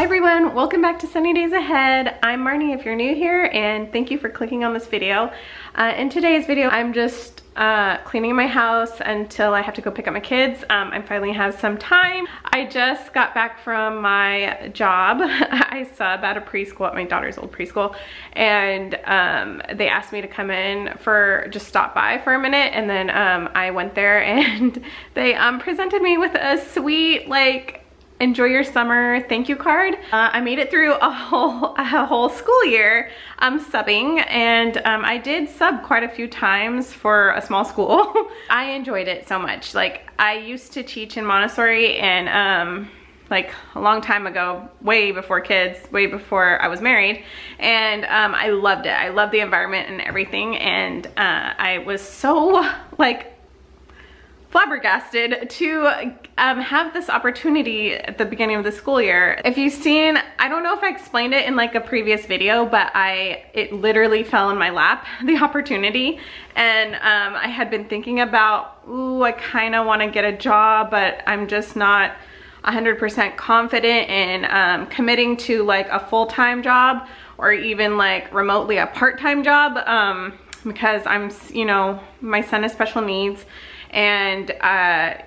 Hi everyone, welcome back to Sunny Days Ahead. I'm Marnie if you're new here, and thank you for clicking on this video. In today's video, I'm just cleaning my house until I have to go pick up my kids. I finally have some time. I just got back from my job. I sub at a preschool, at my daughter's old preschool, and they asked me to come in for, just stop by for a minute, and then I went there and they presented me with a sweet, like, enjoy your summer thank you card. I made it through a whole school year subbing, and I did sub quite a few times for a small school. I enjoyed it so much. Like, I used to teach in Montessori, and like a long time ago, way before kids, way before I was married, and I loved it. I loved the environment and everything, and I was so like flabbergasted to have this opportunity at the beginning of the school year. If you've seen, I don't know if I explained it in like a previous video, but it literally fell in my lap, the opportunity. And I had been thinking about, ooh, I kind of want to get a job, but I'm just not 100% confident in committing to like a full-time job or even like remotely a part-time job, because I'm, you know, my son has special needs. And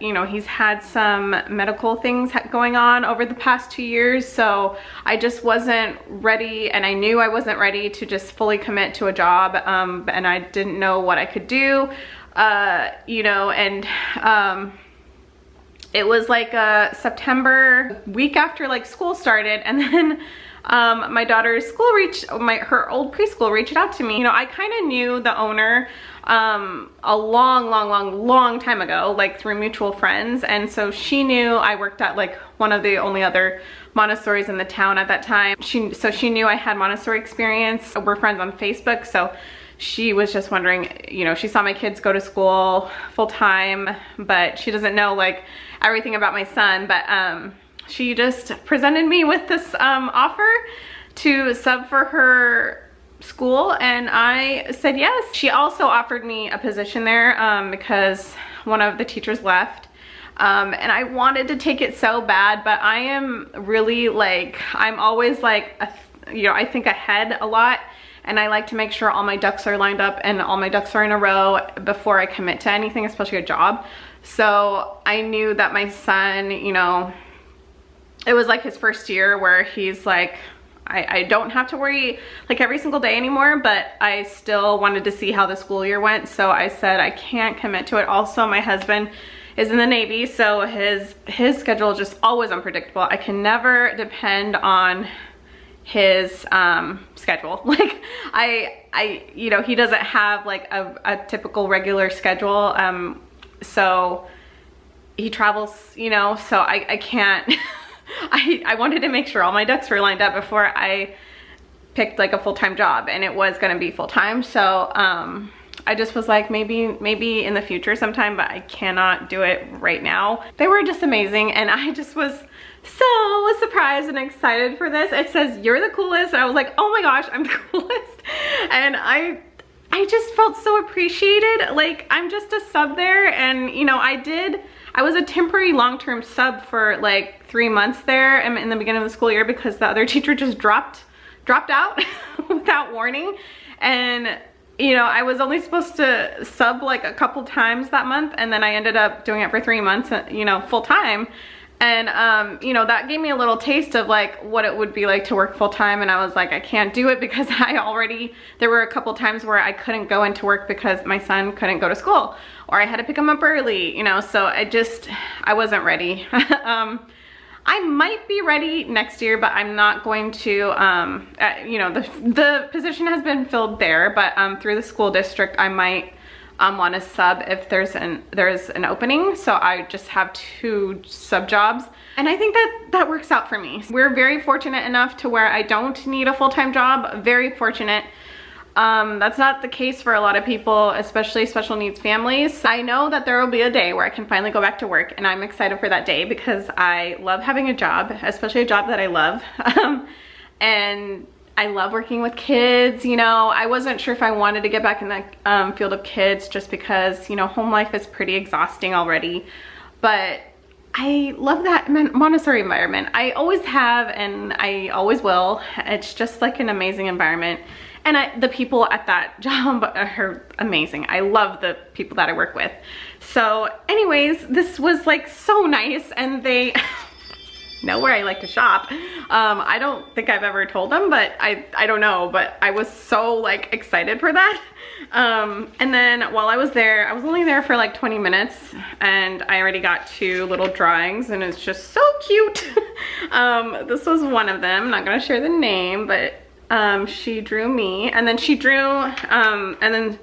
you know, he's had some medical things going on over the past 2 years, so I just wasn't ready, and I knew I wasn't ready to just fully commit to a job, and I didn't know what I could do, you know, and it was like a September week after like school started, and then my daughter's school her old preschool reached out to me. You know, I kind of knew the owner a long time ago, like through mutual friends, and so she knew I worked at like one of the only other Montessoris in the town at that time. So she knew I had Montessori experience. We're friends on Facebook, so she was just wondering, you know, she saw my kids go to school full time, but she doesn't know like everything about my son, but she just presented me with this offer to sub for her school, and I said yes. She also offered me a position there because one of the teachers left, and I wanted to take it so bad, but I am really like, I'm always like, you know, I think ahead a lot, and I like to make sure all my ducks are lined up and all my ducks are in a row before I commit to anything, especially a job. So I knew that my son, you know, it was like his first year where he's like, I don't have to worry like every single day anymore, but I still wanted to see how the school year went. So I said I can't commit to it. Also, my husband is in the Navy, so his schedule is just always unpredictable. I can never depend on his schedule. Like I you know, he doesn't have like a typical regular schedule, so he travels, you know, so I can't I wanted to make sure all my ducks were lined up before I picked like a full-time job, and it was going to be full-time. So I just was like, maybe in the future sometime, but I cannot do it right now. They were just amazing, and I just was so surprised and excited for this. It says you're the coolest, and I was like, oh my gosh, I'm the coolest. And I just felt so appreciated. Like, I'm just a sub there, and you know, I was a temporary long-term sub for like 3 months there in the beginning of the school year because the other teacher just dropped out without warning. And you know, I was only supposed to sub like a couple times that month, and then I ended up doing it for 3 months, you know, full time. And you know, that gave me a little taste of like what it would be like to work full time, and I was like, I can't do it because there were a couple times where I couldn't go into work because my son couldn't go to school, or I had to pick him up early, you know, so I wasn't ready. I might be ready next year, but I'm not going to, you know, the position has been filled there, but through the school district, I might want to sub if there's an opening. So I just have 2 sub jobs, and I think that works out for me. We're very fortunate enough to where I don't need a full-time job. Very fortunate. That's not the case for a lot of people, especially special needs families. I know that there will be a day where I can finally go back to work, and I'm excited for that day because I love having a job, especially a job that I love. And I love working with kids. You know, I wasn't sure if I wanted to get back in the field of kids just because, you know, home life is pretty exhausting already. But I love that Montessori environment. I always have, and I always will. It's just like an amazing environment. And the people at that job are amazing. I love the people that I work with. So anyways, this was like so nice, and they know where I like to shop. I don't think I've ever told them, but I don't know, but I was so like excited for that. And then while I was there, I was only there for like 20 minutes, and I already got 2 little drawings, and it's just so cute. This was one of them. I'm not gonna share the name, but she drew me, and then she drew and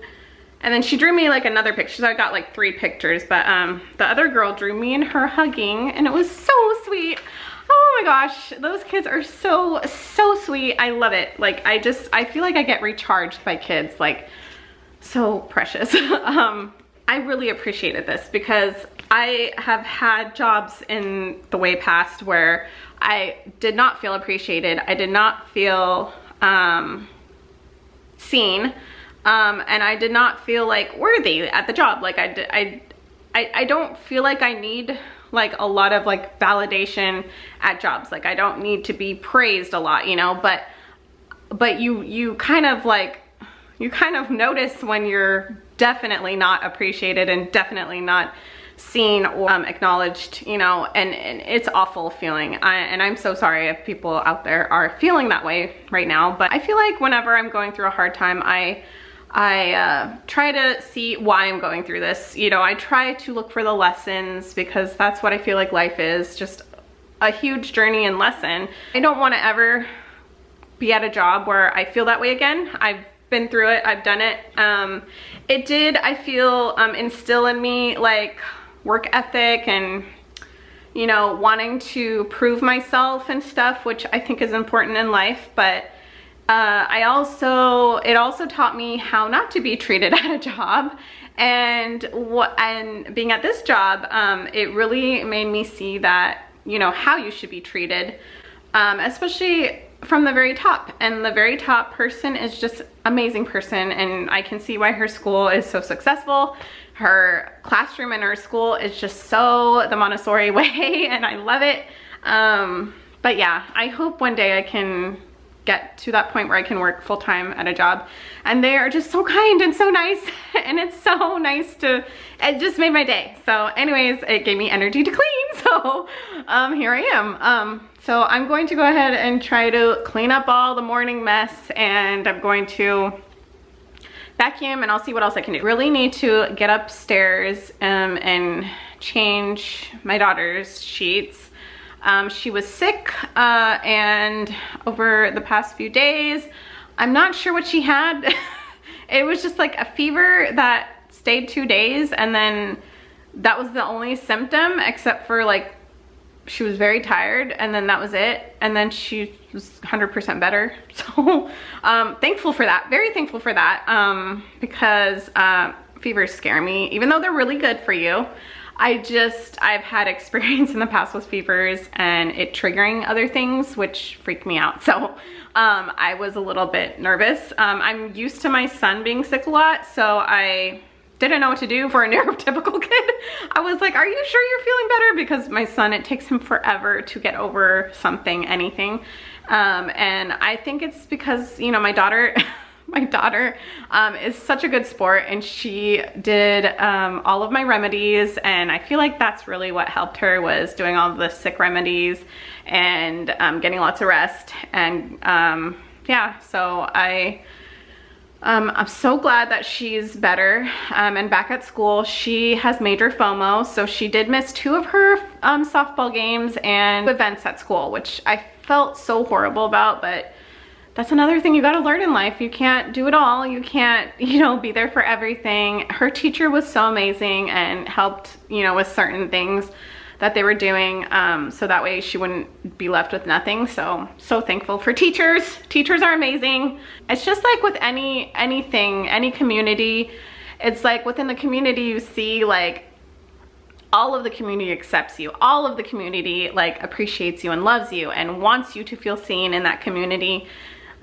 then she drew me like another picture. So I got like 3 pictures, but the other girl drew me and her hugging, and it was so sweet. Oh my gosh, those kids are so sweet. I love it. Like I feel like I get recharged by kids, like so precious. I really appreciated this because I have had jobs in the way past where I did not feel appreciated. I did not feel seen, and I did not feel like worthy at the job. Like I don't feel like I need like a lot of like validation at jobs. Like I don't need to be praised a lot, you know, but you kind of like, you kind of notice when you're definitely not appreciated and definitely not seen or acknowledged, you know, and it's awful feeling. And I'm so sorry if people out there are feeling that way right now, but I feel like whenever I'm going through a hard time, I try to see why I'm going through this. You know, I try to look for the lessons, because that's what I feel like life is, just a huge journey and lesson. I don't want to ever be at a job where I feel that way again. I've been through it, I've done it. It did, I feel, instill in me like work ethic and, you know, wanting to prove myself and stuff, which I think is important in life. But it also taught me how not to be treated at a job, and being at this job, it really made me see that, you know, how you should be treated, especially from the very top. And the very top person is just amazing person, and I can see why her school is so successful. Her classroom in her school is just so the Montessori way, and I love it. But yeah, I hope one day I can get to that point where I can work full-time at a job, and they are just so kind and so nice, and it's so nice to, it just made my day. So anyways, it gave me energy to clean, so here I am. So I'm going to go ahead and try to clean up all the morning mess, and I'm going to vacuum, and I'll see what else I can do. Really need to get upstairs and change my daughter's sheets. She was sick, and over the past few days, I'm not sure what she had. It was just like a fever that stayed 2 days, and then that was the only symptom, except for like she was very tired, and then that was it. And then she was 100% better. So thankful for that, very thankful for that, because fevers scare me, even though they're really good for you. I've had experience in the past with fevers and it triggering other things, which freak me out. So I was a little bit nervous. I'm used to my son being sick a lot, so I didn't know what to do for a neurotypical kid. I was like, are you sure you're feeling better? Because my son, it takes him forever to get over something, anything. And I think it's because, you know, my daughter is such a good sport, and she did all of my remedies, and I feel like that's really what helped her, was doing all the sick remedies and getting lots of rest. And yeah, so I'm so glad that she's better and back at school. She has major FOMO, so she did miss 2 of her softball games and events at school, which I felt so horrible about, but that's another thing you got to learn in life. You can't do it all. You can't, you know, be there for everything. Her teacher was so amazing and helped, you know, with certain things that they were doing, so that way she wouldn't be left with nothing. So thankful for teachers. Teachers are amazing. It's just like with anything, any community, it's like within the community you see like all of the community accepts you. All of the community like appreciates you and loves you and wants you to feel seen in that community.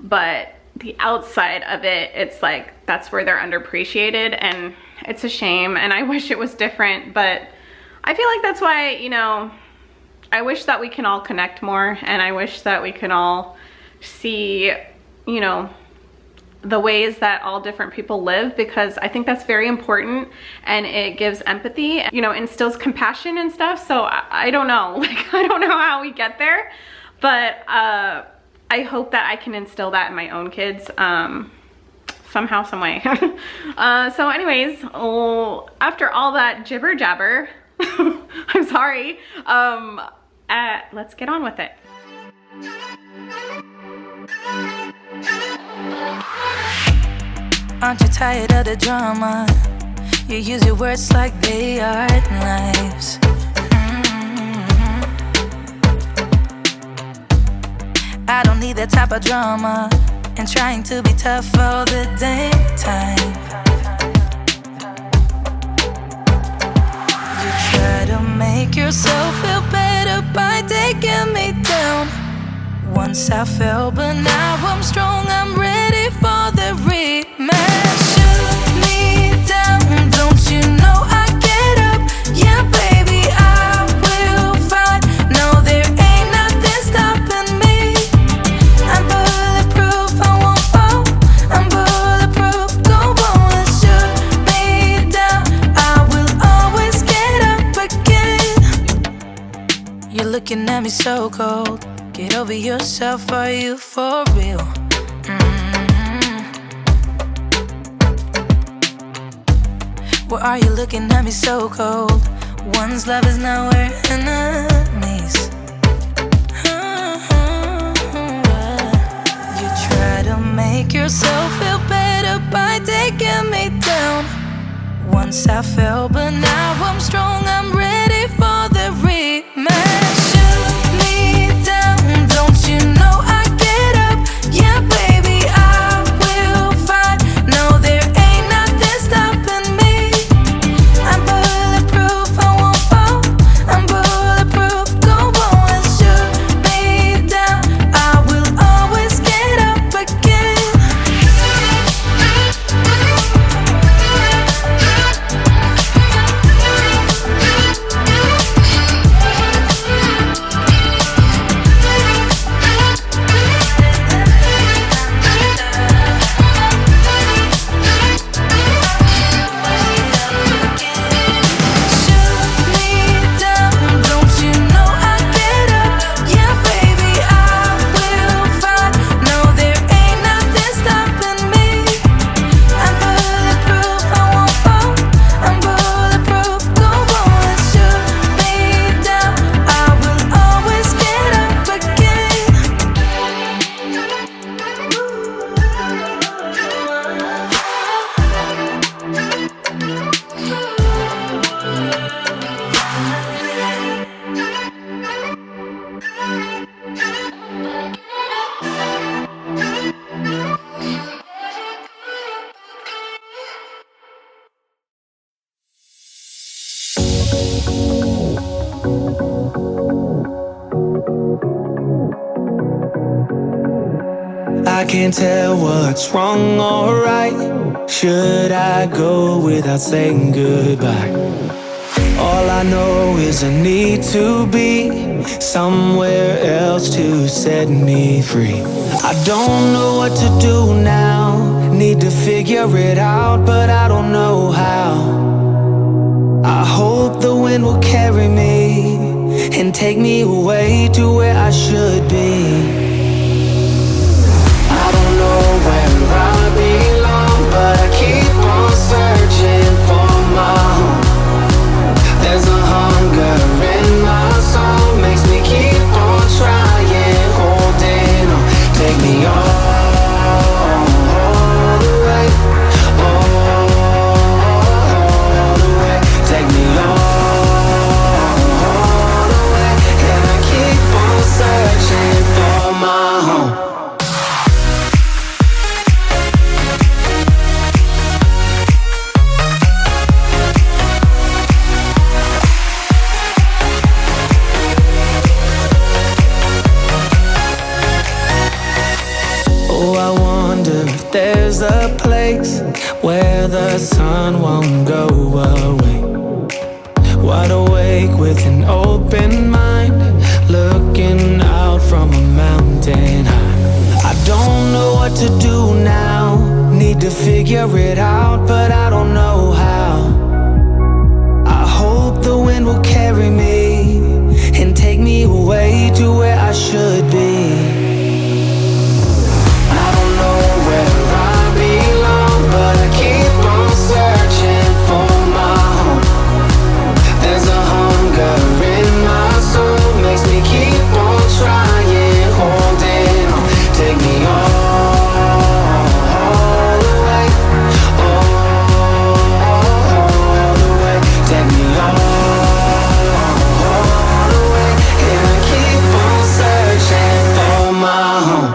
But the outside of it, it's like that's where they're underappreciated, and it's a shame, and I wish it was different. But I feel like that's why, you know, I wish that we can all connect more, and I wish that we can all see, you know, the ways that all different people live, because I think that's very important, and it gives empathy, you know, instills compassion and stuff. So I don't know, like, I don't know how we get there, but I hope that I can instill that in my own kids somehow, some way. So anyways, after all that jibber jabber, I'm sorry, let's get on with it. Aren't you tired of the drama? You use your words like they are knives. I don't need that type of drama and trying to be tough all the dang time. You try to make yourself feel better by taking me down. Once I fell, but now I'm strong, I'm ready for the rematch. Shoot me down, don't you know I get up? Yeah, baby, I will fight. No, there ain't nothing stopping me. I'm bulletproof, I won't fall. I'm bulletproof, go on and shoot me down. I will always get up again. You're looking at me so cold. Get over yourself, are you for real? Why are you looking at me so cold? One's love is now we're enemies. You try to make yourself feel better by taking me down. Once I fell, but now I'm strong, I'm ready for the rematch. Shoot me down, don't you know I get up? Yeah, baby, I will fight. No, there ain't nothing stopping me. I'm bulletproof, I won't fall. I'm bulletproof, go on and shoot me down. I will always get up again. I can't tell what's wrong or right. Should I go without saying goodbye? All I know is I need to be somewhere else to set me free. I don't know what to do now. Need to figure it out, but I don't know how. I hope the wind will carry me and take me away to where I should be. I don't know where I belong, but I keep on searching for my home. There's a hunger in my soul, makes me keep on trying, holding on. Take me all the way, all the way. Take me all the way, and I keep on searching for my home. There's a place where the sun won't go away. Wide awake with an open mind, what to do now. Need to figure it out, but I don't know how. I hope the wind will carry me and take me away to where I should be. I don't know where I belong, but I keep on searching for my home. There's a hunger in my soul, makes me keep on trying, holding on. Take me all the way, all the way. Take me all the way, and I keep on searching for my home.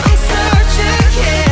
I'm searching, yeah.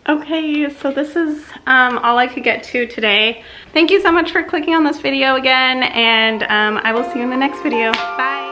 Okay, so this is all I could get to today. Thank you so much for clicking on this video again, and I will see you in the next video. Bye.